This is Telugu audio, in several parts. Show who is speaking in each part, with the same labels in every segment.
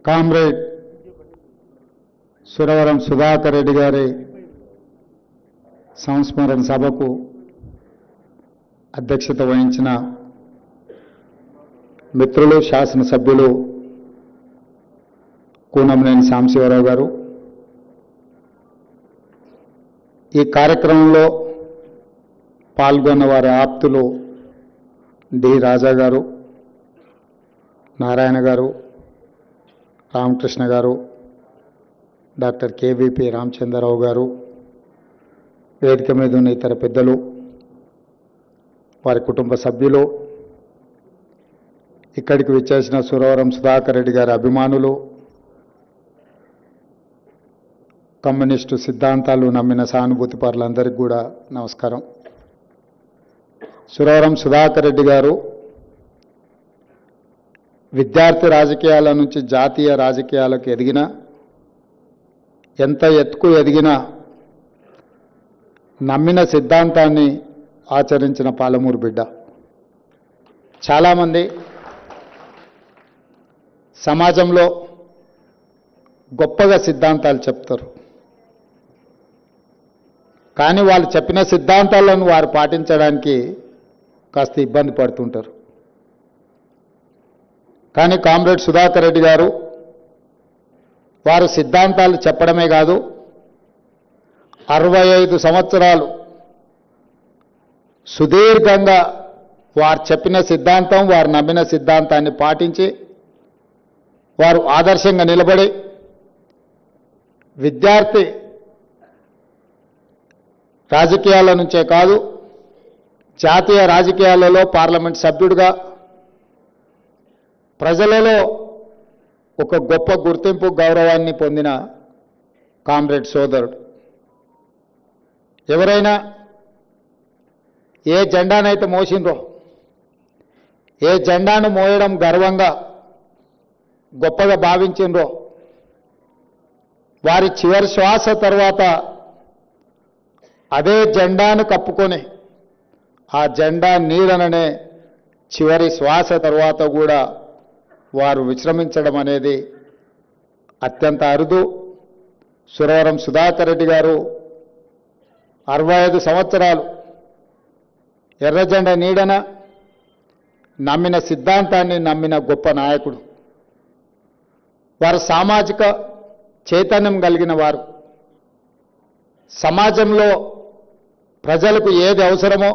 Speaker 1: కామ్రేడ్ సురవరం సుధాకర్ రెడ్డి గారి సంస్మరణ సభకు అధ్యక్షత వహించిన మిత్రులు శాసనసభ్యులు కూనంనేని సాంబశివరావు గారు, ఈ కార్యక్రమంలో పాల్గొన్న వారి ఆప్తులు డి రాజా గారు, నారాయణ గారు, రామకృష్ణ గారు, డాక్టర్ కేవీపీ రామచంద్రరావు గారు, వేదిక మీద ఉన్న ఇతర పెద్దలు, వారి కుటుంబ సభ్యులు, ఇక్కడికి విచ్చేసిన సురవరం సుధాకర్ రెడ్డి గారి అభిమానులు, కమ్యూనిస్టు సిద్ధాంతాలు నమ్మిన సానుభూతి పరులందరికీ కూడా నమస్కారం. సురవరం సుధాకర్ రెడ్డి గారు విద్యార్థి రాజకీయాల నుంచి జాతీయ రాజకీయాలకు ఎదిగిన, ఎంత ఎత్తుకు ఎదిగినా నమ్మిన సిద్ధాంతాన్ని ఆచరించిన పాలమూరు బిడ్డ. చాలామంది సమాజంలో గొప్పగా సిద్ధాంతాలు చెప్తారు, కానీ వాళ్ళు చెప్పిన సిద్ధాంతాలను వారు పాటించడానికి కాస్త ఇబ్బంది పడుతుంటారు. కానీ కామ్రేడ్ సుధాకర్ రెడ్డి గారు వారు సిద్ధాంతాలు చెప్పడమే కాదు, 65 సంవత్సరాలు సుదీర్ఘంగా వారు చెప్పిన సిద్ధాంతం, వారు నమ్మిన సిద్ధాంతాన్ని పాటించి వారు ఆదర్శంగా నిలబడి విద్యార్థి రాజకీయాల నుంచే కాదు, జాతీయ రాజకీయాలలో పార్లమెంట్ సభ్యుడిగా ప్రజలలో ఒక గొప్ప గుర్తింపు, గౌరవాన్ని పొందిన కామ్రేడ్ సోదరుడు. ఎవరైనా ఏ జెండానైతే మోసిండ్రో, ఏ జెండాను మోయడం గర్వంగా గొప్పగా భావించిండ్రో, వారి చివరి శ్వాస తర్వాత అదే జెండాను కప్పుకొని ఆ జెండా నీడననే చివరి శ్వాస తర్వాత కూడా వారు విశ్రమించడం అనేది అత్యంత అరుదు. సురవరం సుధాకర్ రెడ్డి గారు 65 సంవత్సరాలు ఎర్రజెండా నీడన నమ్మిన సిద్ధాంతాన్ని నమ్మిన గొప్ప నాయకుడు. వారు సామాజిక చైతన్యం కలిగిన వారు. సమాజంలో ప్రజలకు ఏది అవసరమో,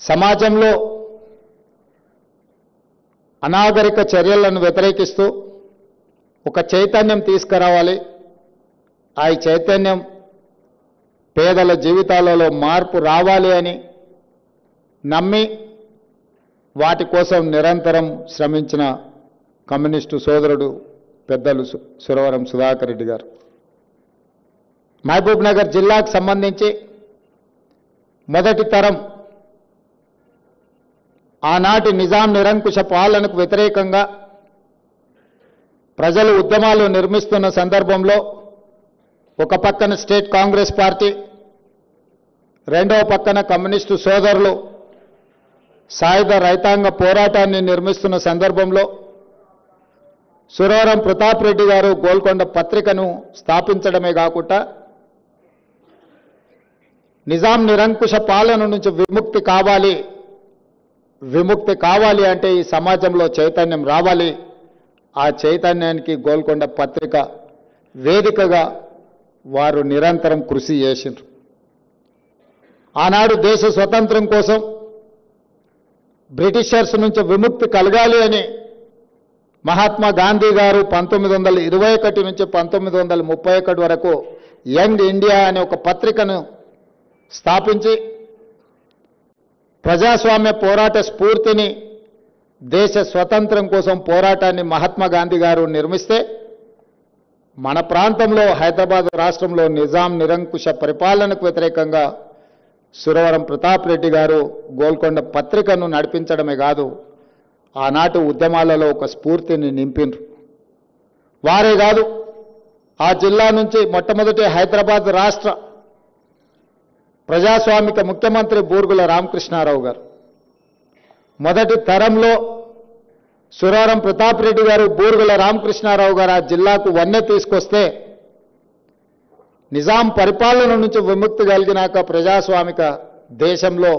Speaker 1: సమాజంలో అనాగరిక చర్యలను వ్యతిరేకిస్తూ ఒక చైతన్యం తీసుకురావాలి, ఆ చైతన్యం పేదల జీవితాలలో మార్పు రావాలి అని నమ్మి వాటి కోసం నిరంతరం శ్రమించిన కమ్యూనిస్టు సోదరుడు పెద్దలు సురవరం సుధాకర్ రెడ్డి గారు. మహబూబ్ నగర్ జిల్లాకు సంబంధించి మొదటి తరం ఆనాటి నిజాం నిరంకుశ పాలనకు వ్యతిరేకంగా ప్రజలు ఉద్యమాలు నిర్మిస్తున్న సందర్భంలో ఒక పక్కన స్టేట్ కాంగ్రెస్ పార్టీ, రెండవ పక్కన కమ్యూనిస్టు సోదరులు సాయుధ రైతాంగ పోరాటాన్ని నిర్మిస్తున్న సందర్భంలో సురవరం ప్రతాప్ రెడ్డి గారు గోల్కొండ పత్రికను స్థాపించడమే కాకుండా నిజాం నిరంకుశ పాలన నుంచి విముక్తి కావాలి అంటే ఈ సమాజంలో చైతన్యం రావాలి. ఆ చైతన్యానికి గోల్కొండ పత్రిక వేదికగా వారు నిరంతరం కృషి చేసిండ్రు. ఆనాడు దేశ స్వతంత్రం కోసం బ్రిటిషర్స్ నుంచి విముక్తి కలగాలి అని మహాత్మా గాంధీ గారు 1921 నుంచి 1931 వరకు యంగ్ ఇండియా అనే ఒక పత్రికను స్థాపించి ప్రజాస్వామ్య పోరాట స్ఫూర్తిని, దేశ స్వతంత్రం కోసం పోరాటాన్ని మహాత్మా గాంధీ గారు నిర్మిస్తే, మన ప్రాంతంలో హైదరాబాద్ రాష్ట్రంలో నిజాం నిరంకుశ పరిపాలనకు వ్యతిరేకంగా సురవరం ప్రతాప్ రెడ్డి గారు గోల్కొండ పత్రికను నడిపించడమే కాదు, ఆనాటి ఉద్యమాలలో ఒక స్ఫూర్తిని నింపిండ్రు. వారే కాదు, ఆ జిల్లా నుంచి మొట్టమొదటి హైదరాబాద్ రాష్ట్ర ప్రజాస్వామిక ముఖ్యమంత్రి బూర్గుల రామకృష్ణారావు గారు మొదటి తరంలో సురవరం ప్రతాప్ రెడ్డి గారు, బూరుగుల రామకృష్ణారావు గారు ఆ జిల్లాకు వన్నె తీసుకొస్తే నిజాం పరిపాలన నుంచి విముక్తి కలిగినాక ప్రజాస్వామిక దేశంలో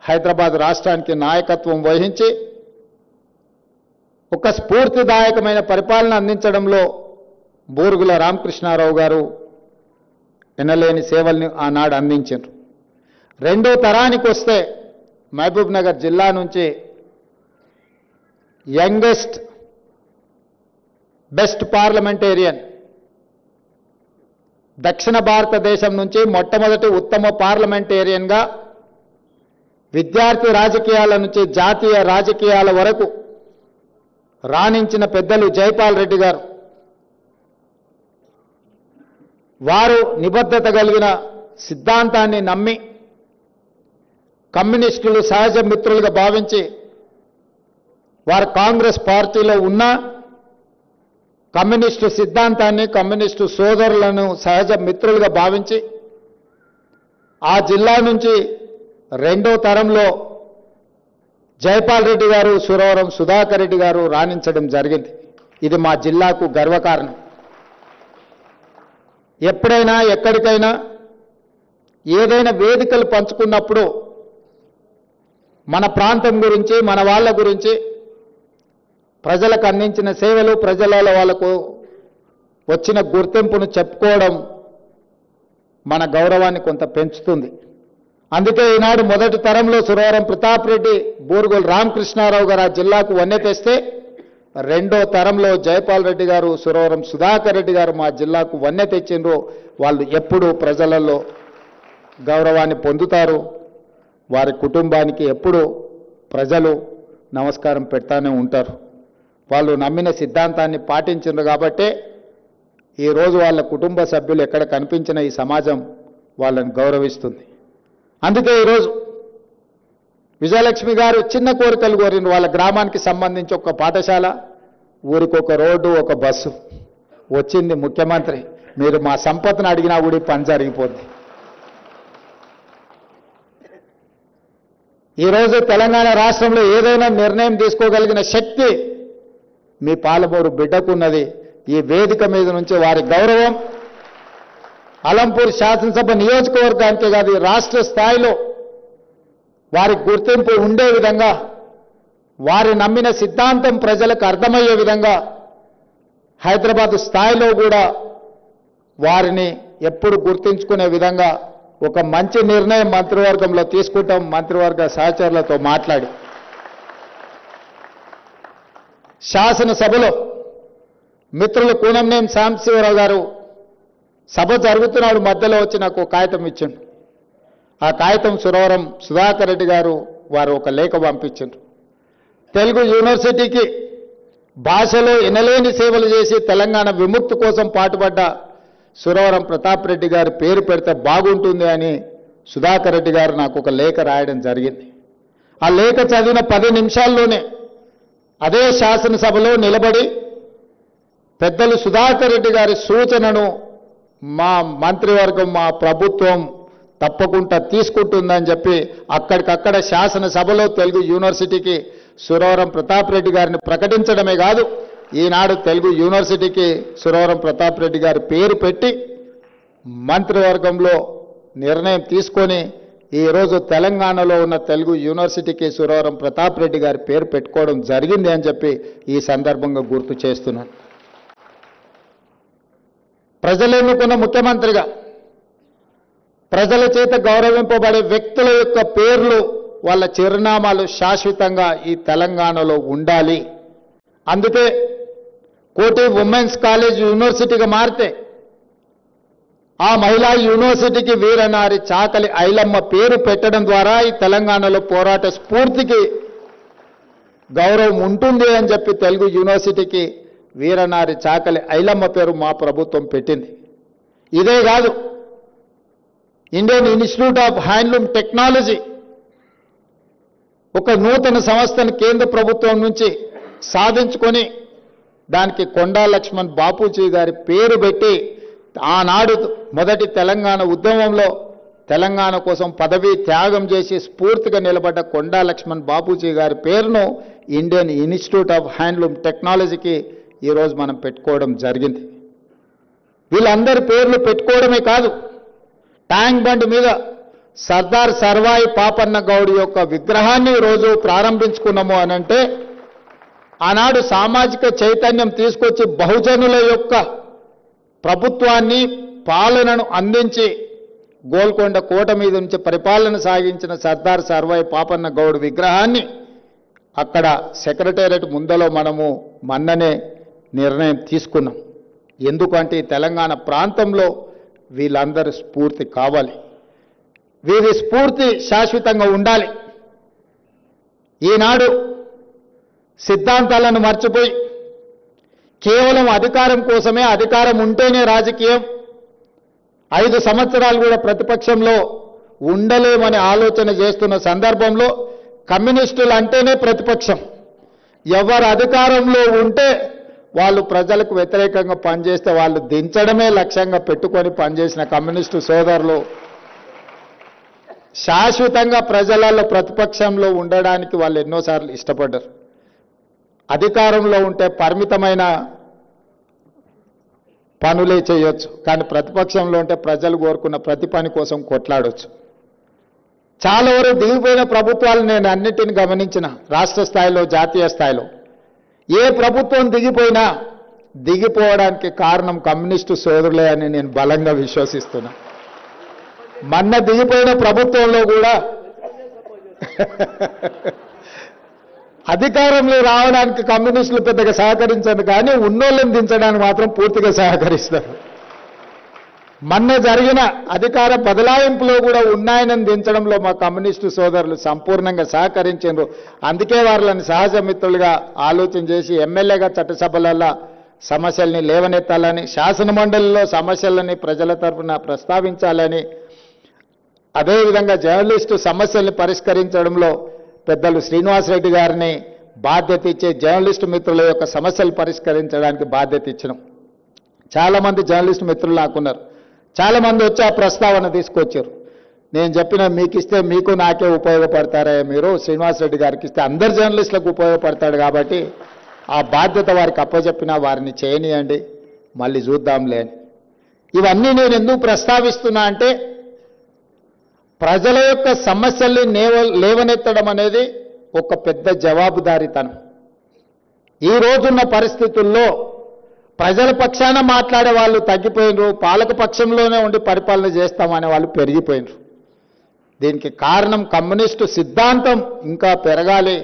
Speaker 1: హైదరాబాద్ రాష్ట్రానికి నాయకత్వం వహించి ఒక స్ఫూర్తిదాయకమైన పరిపాలన అందించడంలో బూరుగుల రామకృష్ణారావు గారు ఎనలేని సేవల్ని ఆనాడు అందించారు. రెండో తరానికి వస్తే మహబూబ్ నగర్ జిల్లా నుంచి యంగెస్ట్ బెస్ట్ పార్లమెంటేరియన్, దక్షిణ భారతదేశం నుంచి మొట్టమొదటి ఉత్తమ పార్లమెంటేరియన్గా విద్యార్థి రాజకీయాల నుంచి జాతీయ రాజకీయాల వరకు రాణించిన పెద్దలు జైపాల్ రెడ్డి గారు. వారు నిబద్ధత కలిగిన సిద్ధాంతాన్ని నమ్మి కమ్యూనిస్టులు సహజ మిత్రులుగా భావించి వారు కాంగ్రెస్ పార్టీలో ఉన్న కమ్యూనిస్టు సిద్ధాంతాన్ని, కమ్యూనిస్టు సోదరులను సహజ మిత్రులుగా భావించి ఆ జిల్లా నుంచి రెండో తరంలో జైపాల్ రెడ్డి గారు, సురవరం సుధాకర్ రెడ్డి గారు రాణించడం జరిగింది. ఇది మా జిల్లాకు గర్వకారణం. ఎప్పుడైనా ఎక్కడికైనా ఏదైనా వేదికలు పంచుకున్నప్పుడు మన ప్రాంతం గురించి, మన వాళ్ళ గురించి, ప్రజలకు అందించిన సేవలు, ప్రజలలో వాళ్ళకు వచ్చిన గుర్తింపును చెప్పుకోవడం మన గౌరవాన్ని కొంత పెంచుతుంది. అందుకే ఈనాడు మొదటి తరంలో సురవరం ప్రతాప్ రెడ్డి, బూరుగుల రామకృష్ణారావు గారు ఆ జిల్లాకు వన్నె తెస్తే రెండో తరంలో జైపాల్ రెడ్డి గారు, సురవరం సుధాకర్ రెడ్డి గారు మా జిల్లాకు వన్నె తెచ్చిండ్రు. వాళ్ళు ఎప్పుడూ ప్రజలలో గౌరవాన్ని పొందుతారు. వారి కుటుంబానికి ఎప్పుడూ ప్రజలు నమస్కారం పెడతానే ఉంటారు. వాళ్ళు నమ్మిన సిద్ధాంతాన్ని పాటించారు కాబట్టే ఈరోజు వాళ్ళ కుటుంబ సభ్యులు ఎక్కడ కనిపించిన ఈ సమాజం వాళ్ళని గౌరవిస్తుంది. అందుకే ఈరోజు విజయలక్ష్మి గారు చిన్న కోరికలు కోరింది. వాళ్ళ గ్రామానికి సంబంధించి ఒక పాఠశాల, ఊరికి ఒక రోడ్డు, ఒక బస్సు వచ్చింది. ముఖ్యమంత్రి మీరు మా సంపత్తిని అడిగినా కూడా పని జరిగిపోద్ది. ఈరోజు తెలంగాణ రాష్ట్రంలో ఏదైనా నిర్ణయం తీసుకోగలిగిన శక్తి మీ పాలమూరు బిడ్డకున్నది. ఈ వేదిక మీద నుంచి వారి గౌరవం అలంపూర్ శాసనసభ నియోజకవర్గానికే కాదు, రాష్ట్ర స్థాయిలో వారి గుర్తింపు ఉండే విధంగా, వారి నమ్మిన సిద్ధాంతం ప్రజలకు అర్థమయ్యే విధంగా హైదరాబాద్ స్థాయిలో కూడా వారిని ఎప్పుడు గుర్తించుకునే విధంగా ఒక మంచి నిర్ణయం మంత్రివర్గంలో తీసుకుంటాం. మంత్రివర్గ సహచరులతో మాట్లాడి శాసనసభలో మిత్రులు కూనంనేని సాంబశివరావు గారు సభ జరుగుతున్నాడు మధ్యలో వచ్చి నాకు కాగితం ఇచ్చిండు. ఆ కాగితం సురవరం సుధాకర్ రెడ్డి గారు వారు ఒక లేఖ పంపించారు. తెలుగు యూనివర్సిటీకి భాషలో ఎనలేని సేవలు చేసి తెలంగాణ విముక్తి కోసం పాటుపడ్డ సురవరం ప్రతాప్ రెడ్డి గారి పేరు పెడితే బాగుంటుంది అని సుధాకర్ రెడ్డి గారు నాకు ఒక లేఖ రాయడం జరిగింది. ఆ లేఖ చదివిన 10 నిమిషాల్లోనే అదే శాసనసభలో నిలబడి పెద్దలు సుధాకర్ రెడ్డి గారి సూచనను మా మంత్రివర్గం, మా ప్రభుత్వం తప్పకుండా తీసుకుంటుందని చెప్పి అక్కడికక్కడ శాసనసభలో తెలుగు యూనివర్సిటీకి సురవరం ప్రతాప్ రెడ్డి గారిని ప్రకటించడమే కాదు, ఈనాడు తెలుగు యూనివర్సిటీకి సురవరం ప్రతాప్ రెడ్డి గారి పేరు పెట్టి మంత్రివర్గంలో నిర్ణయం తీసుకొని ఈరోజు తెలంగాణలో ఉన్న తెలుగు యూనివర్సిటీకి సురవరం ప్రతాప్ రెడ్డి గారి పేరు పెట్టుకోవడం జరిగింది అని చెప్పి ఈ సందర్భంగా గుర్తు చేస్తున్నాను. ప్రజలు ఎన్నుకున్న ముఖ్యమంత్రిగా ప్రజల చేత గౌరవింపబడే వ్యక్తుల యొక్క పేర్లు, వాళ్ళ చిరునామాలు శాశ్వతంగా ఈ తెలంగాణలో ఉండాలి. అందుకే కోటి ఉమెన్స్ కాలేజ్ యూనివర్సిటీగా మారితే ఆ మహిళా యూనివర్సిటీకి వీరనారి చాకలి ఐలమ్మ పేరు పెట్టడం ద్వారా ఈ తెలంగాణలో పోరాట స్ఫూర్తికి గౌరవం ఉంటుంది అని చెప్పి తెలుగు యూనివర్సిటీకి వీరనారి చాకలి ఐలమ్మ పేరు మా ప్రభుత్వం పెట్టింది. ఇదే కాదు, Indian institute of handloom technology ఒక నూతన సంస్థను కేంద్ర ప్రభుత్వం నుంచి సాధించుకొని దానికి కొండా లక్ష్మణ్ బాపూజీ గారి పేరు పెట్టి ఆనాడు మొదటి తెలంగాణ ఉద్యమంలో తెలంగాణ కోసం పదవీ త్యాగం చేసి స్ఫూర్తిగా నిలబడ్డ కొండా లక్ష్మణ్ బాపూజీ గారి పేరును ఇండియన్ ఇన్స్టిట్యూట్ ఆఫ్ హ్యాండ్లూమ్ టెక్నాలజీకి ఈరోజు మనం పెట్టుకోవడం జరిగింది. వీళ్ళందరి పేర్లు పెట్టుకోవడమే కాదు, ట్యాంక్ బండ్ మీద సర్దార్ సర్వాయి పాపన్న గౌడ్ యొక్క విగ్రహాన్ని ఈరోజు ప్రారంభించుకున్నాము అనంటే ఆనాడు సామాజిక చైతన్యం తీసుకొచ్చి బహుజనుల యొక్క ప్రభుత్వాన్ని పాలనను అందించి గోల్కొండ కోట మీద నుంచి పరిపాలన సాగించిన సర్దార్ సర్వాయి పాపన్న గౌడ్ విగ్రహాన్ని అక్కడ సెక్రటేరియట్ ముందలో మనము మొన్ననే నిర్ణయం తీసుకున్నాం. ఎందుకంటే తెలంగాణ ప్రాంతంలో వీళ్ళందరూ స్ఫూర్తి కావాలి, వీరి స్ఫూర్తి శాశ్వతంగా ఉండాలి. ఈనాడు సిద్ధాంతాలను మర్చిపోయి కేవలం అధికారం కోసమే, అధికారం ఉంటేనే రాజకీయం, 5 సంవత్సరాలు కూడా ప్రతిపక్షంలో ఉండలేమని ఆలోచన చేస్తున్న సందర్భంలో కమ్యూనిస్టులు అంటేనే ప్రతిపక్షం. ఎవరు అధికారంలో ఉంటే వాళ్ళు ప్రజలకు వ్యతిరేకంగా పనిచేస్తే వాళ్ళు దించడమే లక్ష్యంగా పెట్టుకొని పనిచేసిన కమ్యూనిస్టు సోదరులు శాశ్వతంగా ప్రజలలో ప్రతిపక్షంలో ఉండడానికి వాళ్ళు ఎన్నోసార్లు ఇష్టపడ్డారు. అధికారంలో ఉంటే పరిమితమైన పనులే చేయొచ్చు, కానీ ప్రతిపక్షంలో ఉంటే ప్రజలు కోరుకున్న ప్రతి పని కోసం కొట్లాడొచ్చు. చాలా వరకు దిగిపోయిన ప్రభుత్వాలు నేను అన్నిటిని గమనించిన, రాష్ట్ర స్థాయిలో జాతీయ స్థాయిలో ఏ ప్రభుత్వం దిగిపోయినా దిగిపోవడానికి కారణం కమ్యూనిస్టు సోదరులే అని నేను బలంగా విశ్వసిస్తున్నా. మొన్న దిగిపోయిన ప్రభుత్వంలో కూడా అధికారంలో రావడానికి కమ్యూనిస్టులు పెద్దగా సహకరించదు, కానీ ఉన్నోళ్ళని దించడానికి మాత్రం పూర్తిగా సహకరిస్తారు. మొన్న జరిగిన అధికార బదలాయింపులో కూడా ఉన్నాయనని దించడంలో మా కమ్యూనిస్టు సోదరులు సంపూర్ణంగా సహకరించారు. అందుకే వాళ్ళని సహజ మిత్రులుగా ఆలోచన చేసి ఎమ్మెల్యేగా చట్టసభలలో సమస్యల్ని లేవనెత్తాలని, శాసనమండలిలో సమస్యలని ప్రజల తరఫున ప్రస్తావించాలని, అదేవిధంగా జర్నలిస్టు సమస్యల్ని పరిష్కరించడంలో పెద్దలు శ్రీనివాసరెడ్డి గారిని బాధ్యత ఇచ్చే జర్నలిస్టు మిత్రుల యొక్క సమస్యలు పరిష్కరించడానికి బాధ్యత ఇచ్చినాం. చాలామంది జర్నలిస్టు మిత్రులు నాకున్నారు, చాలామంది వచ్చి ఆ ప్రస్తావన తీసుకొచ్చారు. నేను చెప్పిన మీకు ఇస్తే మీకు నాకే ఉపయోగపడతారా, మీరు శ్రీనివాసరెడ్డి గారికి ఇస్తే అందరు జర్నలిస్టులకు ఉపయోగపడతాడు కాబట్టి ఆ బాధ్యత వారికి అప్పచెప్పినా వారిని చేయనియండి, మళ్ళీ చూద్దాంలే అని. ఇవన్నీ నేను ఎందుకు ప్రస్తావిస్తున్నా అంటే ప్రజల యొక్క సమస్యల్ని లేవనెత్తడం అనేది ఒక పెద్ద జవాబుదారీతనం. ఈ రోజున్న పరిస్థితుల్లో ప్రజల పక్షాన మాట్లాడే వాళ్ళు తగ్గిపోయినరు, పాలక పక్షంలోనే ఉండి పరిపాలన చేస్తామనే వాళ్ళు పెరిగిపోయినరు. దీనికి కారణం కమ్యూనిస్టు సిద్ధాంతం ఇంకా పెరగాలి,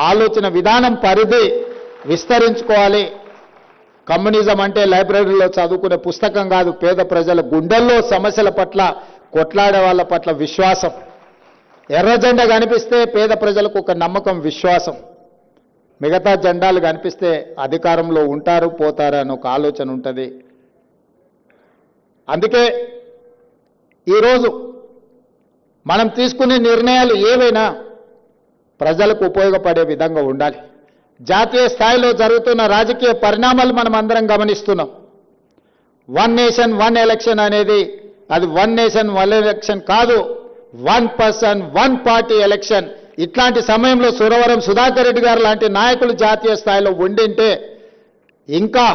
Speaker 1: ఆలోచన విధానం పరిధి విస్తరించుకోవాలి. కమ్యూనిజం అంటే లైబ్రరీలో చదువుకునే పుస్తకం కాదు, పేద ప్రజల గుండెల్లో సమస్యల పట్ల కొట్లాడే వాళ్ళ పట్ల విశ్వాసం. ఎర్ర జెండా కనిపిస్తే పేద ప్రజలకు ఒక నమ్మకం, విశ్వాసం. మిగతా జెండాలు కనిపిస్తే అధికారంలో ఉంటారు పోతారు అని ఒక ఆలోచన ఉంటుంది. అందుకే ఈరోజు మనం తీసుకునే నిర్ణయాలు ఏవైనా ప్రజలకు ఉపయోగపడే విధంగా ఉండాలి. జాతీయ స్థాయిలో జరుగుతున్న రాజకీయ పరిణామాలు మనం అందరం గమనిస్తున్నాం. 1 నేషన్ 1 ఎలక్షన్ అనేది అది 1 నేషన్ 1 ఎలక్షన్ కాదు, 1 పర్సన్ 1 పార్టీ ఎలక్షన్. ఇట్లాంటి సమయంలో సురవరం సుధాకర్ రెడ్డి గారు లాంటి నాయకులు జాతీయ స్థాయిలో ఉండింటే ఇంకా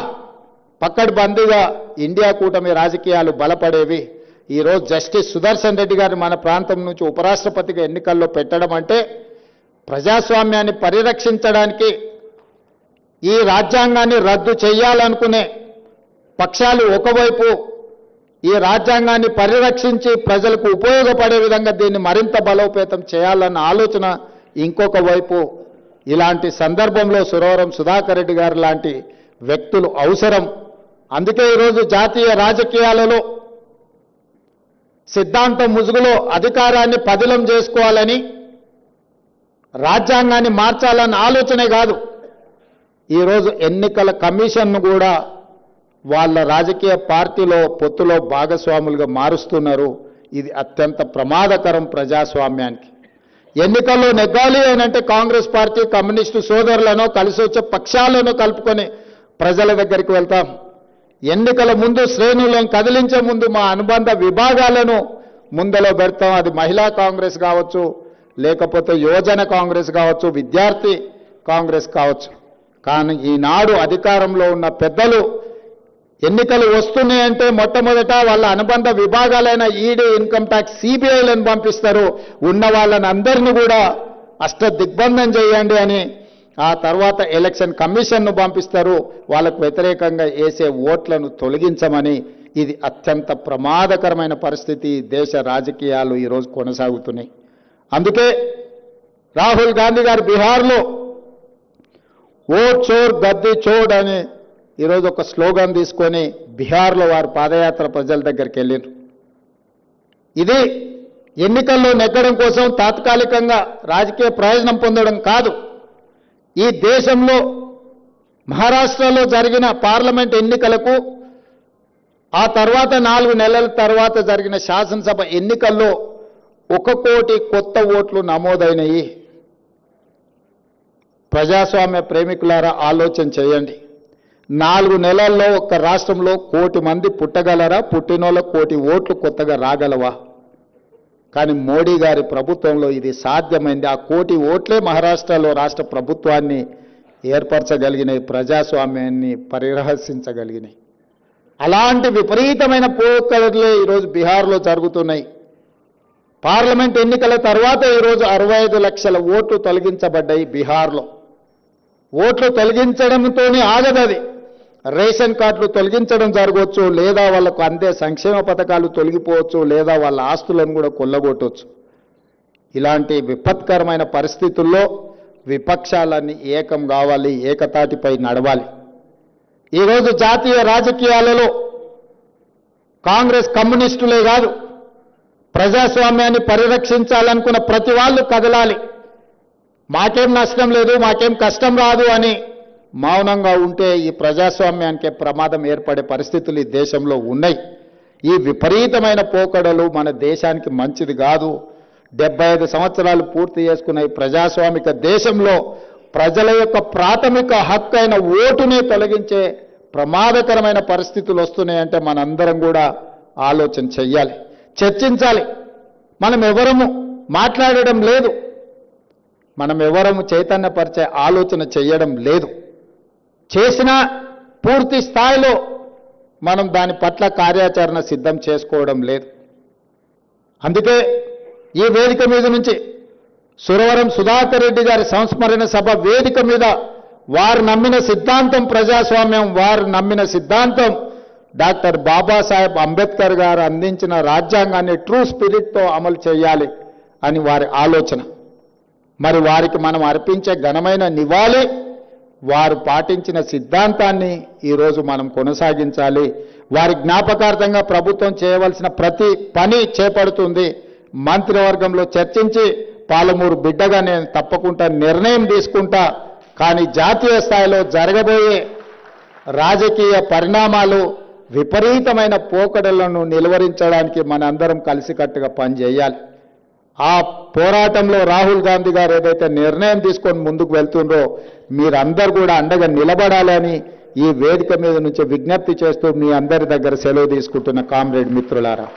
Speaker 1: పక్కడ్బందీగా ఇండియా కూటమి రాజకీయాలు బలపడేవి. ఈరోజు జస్టిస్ సుదర్శన్ రెడ్డి గారు మన ప్రాంతం నుంచి ఉపరాష్ట్రపతిగా ఎన్నికల్లో పెట్టడం అంటే ప్రజాస్వామ్యాన్ని పరిరక్షించడానికి, ఈ రాజ్యాంగాన్ని రద్దు చేయాలనుకునే పక్షాలు ఒకవైపు ఈ రాజ్యాంగాన్ని పరిరక్షించి ప్రజలకు ఉపయోగపడే విధంగా దీన్ని మరింత బలోపేతం చేయాలన్న ఆలోచన ఇంకొక వైపు. ఇలాంటి సందర్భంలో సురవరం సుధాకర్ రెడ్డి గారు లాంటి వ్యక్తులు అవసరం. అందుకే ఈరోజు జాతీయ రాజకీయాలలో సిద్ధాంతం ముసుగులో అధికారాన్ని పదిలం చేసుకోవాలని, రాజ్యాంగాన్ని మార్చాలన్న ఆలోచనే కాదు, ఈరోజు ఎన్నికల కమిషన్ను కూడా వాళ్ళ రాజకీయ పార్టీలో పొత్తులో భాగస్వాములుగా మారుస్తున్నారు. ఇది అత్యంత ప్రమాదకరం ప్రజాస్వామ్యానికి. ఎన్నికల్లో నెగ్గాలి అనంటే కాంగ్రెస్ పార్టీ కమ్యూనిస్టు సోదరులను కలిసి వచ్చే పక్షాలను కలుపుకొని ప్రజల దగ్గరికి వెళ్తాం. ఎన్నికల ముందు శ్రేణులను కదిలించే ముందు మా అనుబంధ విభాగాలను ముందలో పెడతాం. అది మహిళా కాంగ్రెస్ కావచ్చు, లేకపోతే యువజన కాంగ్రెస్ కావచ్చు, విద్యార్థి కాంగ్రెస్ కావచ్చు. కానీ ఈనాడు అధికారంలో ఉన్న పెద్దలు ఎన్నికలు వస్తున్నాయంటే మొట్టమొదట వాళ్ళ అనుబంధ విభాగాలైన ఈడీ, ఇన్కమ్ ట్యాక్స్, సిబిఐలను పంపిస్తారు. ఉన్న వాళ్ళని అందరినీ కూడా అష్టదిగ్బంధం చేయండి అని. ఆ తర్వాత ఎలక్షన్ కమిషన్ను పంపిస్తారు. వాళ్ళకు వ్యతిరేకంగా వేసే ఓట్లను తొలగించమని. ఇది అత్యంత ప్రమాదకరమైన పరిస్థితి. దేశ రాజకీయాలు ఈరోజు కొనసాగుతున్నాయి. అందుకే రాహుల్ గాంధీ గారు బీహార్లో ఓట్ చోర్ గద్దీ చోడ్ అని ఈరోజు ఒక స్లోగన్ తీసుకొని బీహార్లో వారు పాదయాత్ర ప్రజల దగ్గరికి వెళ్ళారు. ఇది ఎన్నికల్లో నెగ్గడం కోసం తాత్కాలికంగా రాజకీయ ప్రయోజనం పొందడం కాదు. ఈ దేశంలో మహారాష్ట్రలో జరిగిన పార్లమెంట్ ఎన్నికలకు ఆ తర్వాత 4 నెలల తర్వాత జరిగిన శాసనసభ ఎన్నికల్లో 1 కోటి కొత్త ఓట్లు నమోదైనవి. ప్రజాస్వామ్య ప్రేమికులారా ఆలోచన చేయండి. 4 నెలల్లో ఒక్క రాష్ట్రంలో 1 కోటి మంది పుట్టగలరా? పుట్టినోళ్ళకు 1 కోటి ఓట్లు కొత్తగా రాగలవా? కానీ మోడీ గారి ప్రభుత్వంలో ఇది సాధ్యమైంది. ఆ 1 కోటి ఓట్లే మహారాష్ట్రలో రాష్ట్ర ప్రభుత్వాన్ని ఏర్పరచగలిగినాయి, ప్రజాస్వామ్యాన్ని పరిరహసించగలిగినాయి. అలాంటి విపరీతమైన పోకడలే ఈరోజు బీహార్లో జరుగుతున్నాయి. పార్లమెంట్ ఎన్నికల తర్వాత ఈరోజు 65 లక్షల ఓట్లు తొలగించబడ్డాయి బీహార్లో. ఓట్లు తొలగించడంతోనే ఆగదది. రేషన్ కార్డులు తొలగించడం జరగవచ్చు, లేదా వాళ్ళకు అందే సంక్షేమ పథకాలు తొలగిపోవచ్చు, లేదా వాళ్ళ ఆస్తులను కూడా కొల్లగొట్టవచ్చు. ఇలాంటి విపత్కరమైన పరిస్థితుల్లో విపక్షాలన్నీ ఏకం కావాలి, ఏకతాటిపై నడవాలి. ఈరోజు జాతీయ రాజకీయాలలో కాంగ్రెస్ కమ్యూనిస్టులే కాదు, ప్రజాస్వామ్యాన్ని పరిరక్షించాలనుకున్న ప్రతి వాళ్ళు కదలాలి. మాకేం నష్టం లేదు, మాకేం కష్టం రాదు అని మౌనంగా ఉంటే ఈ ప్రజాస్వామ్యానికే ప్రమాదం ఏర్పడే పరిస్థితులు ఈ దేశంలో ఉన్నాయి. ఈ విపరీతమైన పోకడలు మన దేశానికి మంచిది కాదు. 75 సంవత్సరాలు పూర్తి చేసుకున్న ఈ ప్రజాస్వామిక దేశంలో ప్రజల యొక్క ప్రాథమిక హక్కు అయిన ఓటునే తొలగించే ప్రమాదకరమైన పరిస్థితులు వస్తున్నాయంటే మనందరం కూడా ఆలోచన చెయ్యాలి, చర్చించాలి. మనం ఎవరము మాట్లాడడం లేదు, మనం ఎవరము చైతన్యపరిచే ఆలోచన చేయడం లేదు. చేసినా పూర్తి స్థాయిలో మనం దాని పట్ల కార్యాచరణ సిద్ధం చేసుకోవడం లేదు. అందుకే ఈ వేదిక మీద నుంచి సురవరం సుధాకర్ రెడ్డి గారి సంస్మరణ సభ వేదిక మీద వారు నమ్మిన సిద్ధాంతం ప్రజాస్వామ్యం, వారు నమ్మిన సిద్ధాంతం డాక్టర్ బాబాసాహెబ్ అంబేద్కర్ గారు అందించిన రాజ్యాంగాన్ని ట్రూ స్పిరిట్తో అమలు చేయాలి అని వారి ఆలోచన. మరి వారికి మనం అర్పించే ఘనమైన నివాళి వారు పాటించిన సిద్ధాంతాన్ని ఈరోజు మనం కొనసాగించాలి. వారి జ్ఞాపకార్థంగా ప్రభుత్వం చేయవలసిన ప్రతి పని చేపడుతుంది. మంత్రివర్గంలో చర్చించి పాలమూరు బిడ్డగా నేను తప్పకుండా నిర్ణయం తీసుకుంటా. కానీ జాతీయ స్థాయిలో జరగబోయే రాజకీయ పరిణామాలు, విపరీతమైన పోకడలను నిలువరించడానికి మనందరం కలిసికట్టుగా పనిచేయాలి. ఆ పోరాటంలో రాహుల్ గాంధీ గారు ఏదైతే నిర్ణయం తీసుకొని ముందుకు వెళ్తుండ్రో మీరందరూ కూడా అండగా నిలబడాలని ఈ వేదిక మీద నుంచి విజ్ఞప్తి చేస్తూ మీ అందరి దగ్గర సెలవు తీసుకుంటున్న కామ్రేడ్ మిత్రులారా.